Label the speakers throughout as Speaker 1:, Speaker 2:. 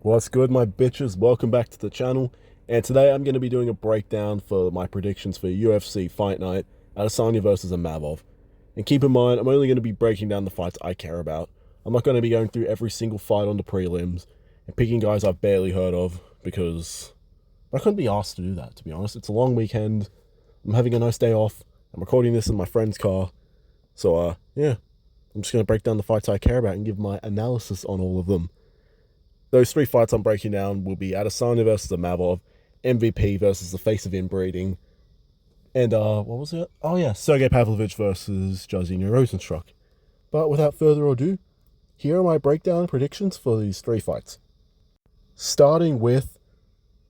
Speaker 1: What's good, my bitches? Welcome back to the channel. And today I'm going to be doing a breakdown for my predictions for UFC Fight Night, Adesanya versus Imavov. And keep in mind, I'm only going to be breaking down the fights I care about. I'm not going to be going through every single fight on the prelims and picking guys I've barely heard of because I couldn't be asked to do that, to be honest. It's a long weekend. I'm having a nice day off. I'm recording this in my friend's car. So, yeah, I'm just going to break down the fights I care about and give my analysis on all of them. Those three fights I'm breaking down will be Adesanya versus Imavov, MVP versus the face of inbreeding, and what was it? Oh yeah, Sergey Pavlovich versus Jairzinho Rozenstruik. But without further ado, here are my breakdown predictions for these three fights. Starting with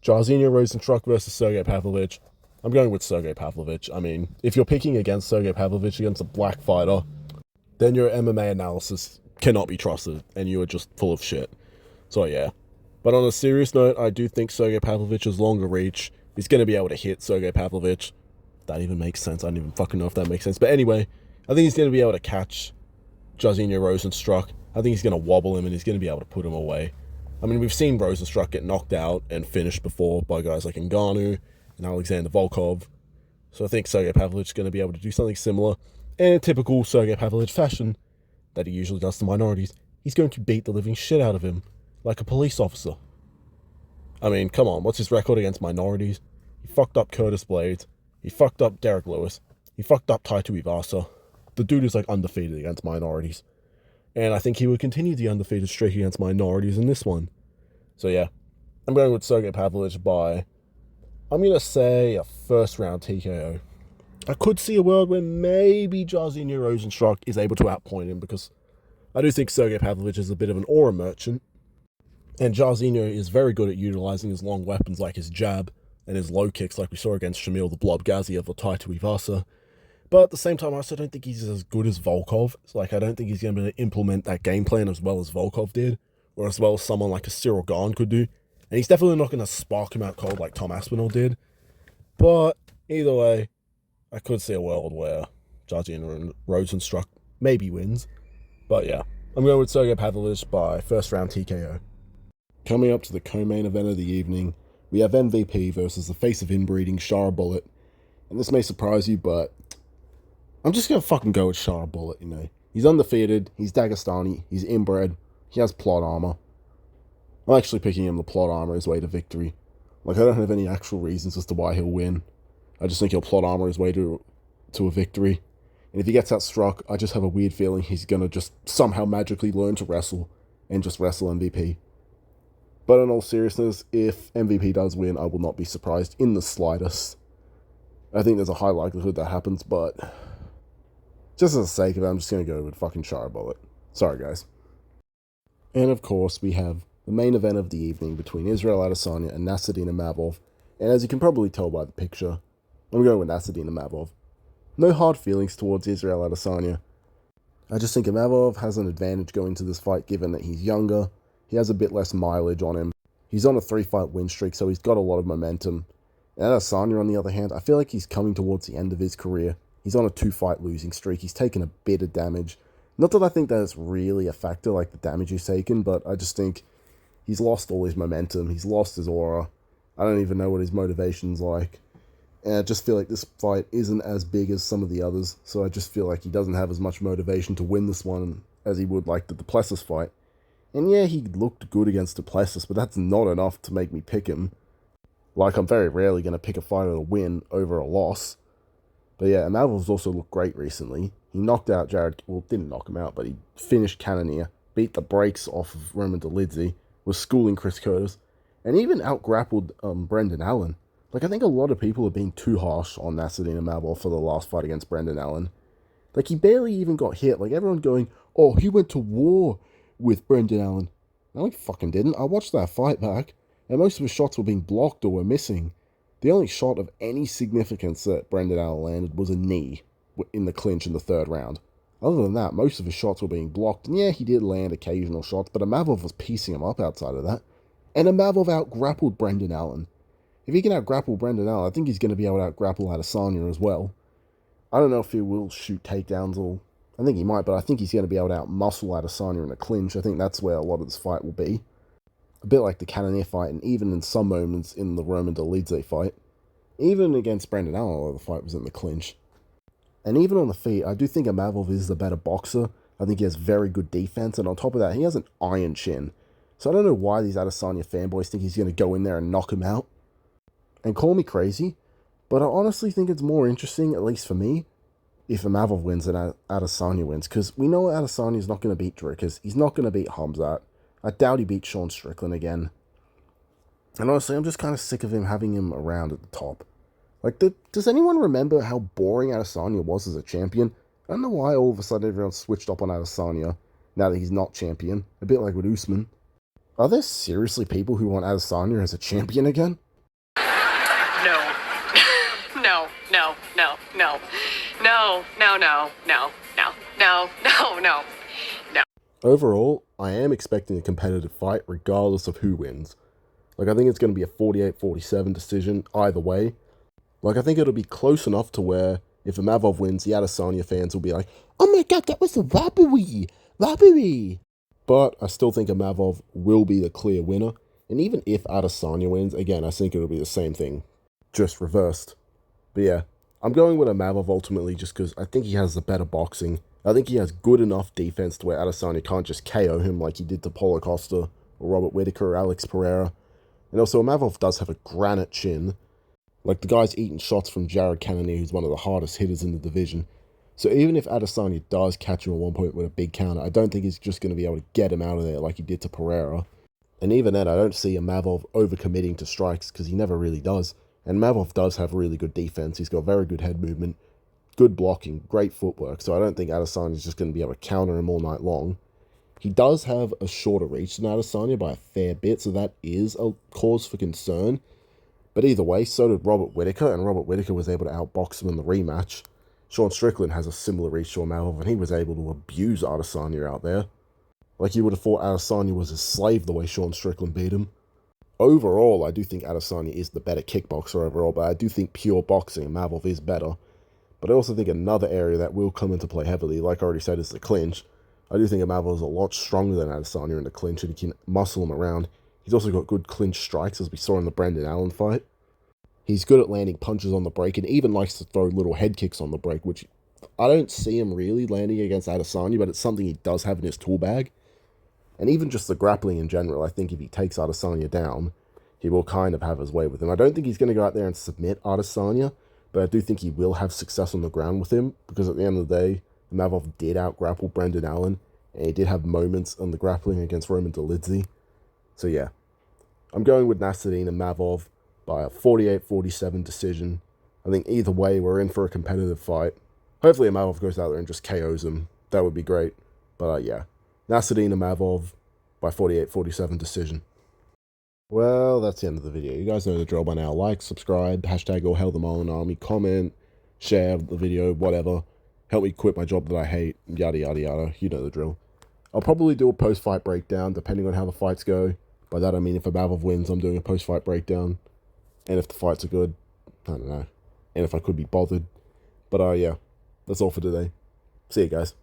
Speaker 1: Jairzinho Rozenstruik versus Sergey Pavlovich. I'm going with Sergey Pavlovich. I mean, if you're picking against Sergey Pavlovich against a black fighter, then your MMA analysis cannot be trusted, and you are just full of shit. So yeah. But on a serious note, I do think Sergey Pavlovich's longer reach is going to be able to hit Sergey Pavlovich. If that even makes sense. I don't even fucking know if that makes sense. But anyway, I think he's going to be able to catch Jairzinho Rozenstruik. I think he's going to wobble him and he's going to be able to put him away. I mean, we've seen Rozenstruik get knocked out and finished before by guys like Ngannou and Alexander Volkov. So I think Sergey Pavlovich is going to be able to do something similar. And in typical Sergey Pavlovich fashion that he usually does to minorities, he's going to beat the living shit out of him. Like a police officer. I mean, come on, what's his record against minorities? He fucked up Curtis Blades. He fucked up Derek Lewis. He fucked up Taito Ivasa. The dude is like undefeated against minorities. And I think he would continue the undefeated streak against minorities in this one. So yeah, I'm going with Sergey Pavlovich by, I'm going to say a first round TKO. I could see a world where maybe Jairzinho Rozenstruik is able to outpoint him because I do think Sergey Pavlovich is a bit of an aura merchant. And Jairzinho is very good at utilizing his long weapons like his jab and his low kicks like we saw against Shamil the Blob Gaziev or Taito Ivasa. But at the same time, I also don't think he's as good as Volkov. It's like, I don't think he's going to be able to implement that game plan as well as Volkov did, or as well as someone like a Cyril Gahn could do. And he's definitely not going to spark him out cold like Tom Aspinall did. But either way, I could see a world where Jairzinho Rozenstruik maybe wins. But yeah, I'm going with Sergey Pavlovich by first round TKO. Coming up to the co-main event of the evening, we have MVP versus the face of inbreeding, Shara Bullet. And this may surprise you, but I'm just going to fucking go with Shara Bullet, you know. He's undefeated, he's Dagestani, he's inbred, he has plot armor. I'm actually picking him the plot armor his way to victory. Like, I don't have any actual reasons as to why he'll win. I just think he'll plot armor his way to a victory. And if he gets outstruck, I just have a weird feeling he's going to just somehow magically learn to wrestle and just wrestle MVP. But in all seriousness, if MVP does win, I will not be surprised in the slightest. I think there's a high likelihood that happens, but just for the sake of it, I'm just going to go with fucking Shara Bullet. Sorry, guys. And of course, we have the main event of the evening between Israel Adesanya and Nassourdine Imavov. And as you can probably tell by the picture, I'm going with Nassourdine Imavov. No hard feelings towards Israel Adesanya. I just think Imavov has an advantage going to this fight given that he's younger. He has a bit less mileage on him. He's on a 3-fight win streak, so he's got a lot of momentum. And Adesanya, on the other hand, I feel like he's coming towards the end of his career. He's on a 2-fight losing streak. He's taken a bit of damage. Not that I think that it's really a factor, like the damage he's taken, but I just think he's lost all his momentum. He's lost his aura. I don't even know what his motivation's like. And I just feel like this fight isn't as big as some of the others, so I just feel like he doesn't have as much motivation to win this one as he would like the Duplessis fight. And yeah, he looked good against Duplessis, but that's not enough to make me pick him. Like, I'm very rarely going to pick a fighter to win over a loss. But yeah, Imavov's also looked great recently. He knocked out Jared, well, didn't knock him out, but he finished Cannonier, beat the brakes off of Roman Dolidze, was schooling Chris Curtis, and even out-grappled Brendan Allen. Like, I think a lot of people are being too harsh on Nassourdine Imavov for the last fight against Brendan Allen. Like, he barely even got hit. Like, everyone going, oh, he went to war with Brendan Allen. No, he fucking didn't. I watched that fight back, and most of his shots were being blocked or were missing. The only shot of any significance that Brendan Allen landed was a knee in the clinch in the third round. Other than that, most of his shots were being blocked, and yeah, he did land occasional shots, but Imavov was piecing him up outside of that. And Imavov out-grappled Brendan Allen. If he can out-grapple Brendan Allen, I think he's going to be able to out-grapple Adesanya as well. I don't know if he will shoot takedowns or I think he might, but I think he's going to be able to out-muscle Adesanya in a clinch. I think that's where a lot of this fight will be. A bit like the Cannonier fight, and even in some moments in the Roman Dolidze fight. Even against Brendan Allen, although the fight was in the clinch. And even on the feet, I do think Imavov is the better boxer. I think he has very good defense, and on top of that, he has an iron chin. So I don't know why these Adesanya fanboys think he's going to go in there and knock him out. And call me crazy, but I honestly think it's more interesting, at least for me, if Imavov wins than Adesanya wins. Because we know Adesanya is not going to beat Dricus. He's not going to beat Hamzat. I doubt he beats Sean Strickland again. And honestly, I'm just kind of sick of him having him around at the top. Like, does anyone remember how boring Adesanya was as a champion? I don't know why all of a sudden everyone switched up on Adesanya now that he's not champion. A bit like with Usman. Are there seriously people who want Adesanya as a champion again?
Speaker 2: No. No, no, no, no. No, no, no, no, no, no, no, no, no.
Speaker 1: Overall, I am expecting a competitive fight regardless of who wins. Like, I think it's going to be a 48-47 decision either way. Like, I think it'll be close enough to where if Imavov wins, the Adesanya fans will be like, oh my god, that was a robbery. But I still think Imavov will be the clear winner. And even if Adesanya wins, again, I think it'll be the same thing, just reversed. But yeah, I'm going with Imavov ultimately just because I think he has the better boxing. I think he has good enough defense to where Adesanya can't just KO him like he did to Paulo Costa or Robert Whittaker or Alex Pereira. And also, Imavov does have a granite chin. Like, the guy's eating shots from Jared Cannonier, who's one of the hardest hitters in the division. So even if Adesanya does catch him at one point with a big counter, I don't think he's just going to be able to get him out of there like he did to Pereira. And even then, I don't see Imavov overcommitting to strikes because he never really does. And Imavov does have really good defense. He's got very good head movement, good blocking, great footwork. So I don't think Adesanya is just going to be able to counter him all night long. He does have a shorter reach than Adesanya by a fair bit, so that is a cause for concern. But either way, so did Robert Whittaker, and Robert Whittaker was able to outbox him in the rematch. Sean Strickland has a similar reach to Imavov, and he was able to abuse Adesanya out there. Like, you would have thought Adesanya was his slave the way Sean Strickland beat him. Overall, I do think Adesanya is the better kickboxer overall, but I do think pure boxing, Imavov is better. But I also think another area that will come into play heavily, like I already said, is the clinch. I do think Imavov is a lot stronger than Adesanya in the clinch, and he can muscle him around. He's also got good clinch strikes, as we saw in the Brendan Allen fight. He's good at landing punches on the break, and even likes to throw little head kicks on the break, which I don't see him really landing against Adesanya, but it's something he does have in his tool bag. And even just the grappling in general, I think if he takes Adesanya down, he will kind of have his way with him. I don't think he's going to go out there and submit Adesanya, but I do think he will have success on the ground with him, because at the end of the day, Imavov did out-grapple Brendan Allen, and he did have moments on the grappling against Roman Dolidze. So yeah, I'm going with Nasruddin Imavov by a 48-47 decision. I think either way, we're in for a competitive fight. Hopefully Imavov goes out there and just KOs him. That would be great. But yeah, Nasruddin Imavov by 48-47 decision. Well, that's the end of the video. You guys know the drill by now. Like, subscribe, hashtag all hail the Marlin Army, comment, share the video, whatever. Help me quit my job that I hate, yada yada yada. You know the drill. I'll probably do a post-fight breakdown depending on how the fights go. By that I mean if Imavov wins, I'm doing a post-fight breakdown. And if the fights are good, I don't know. And if I could be bothered. But yeah, that's all for today. See you guys.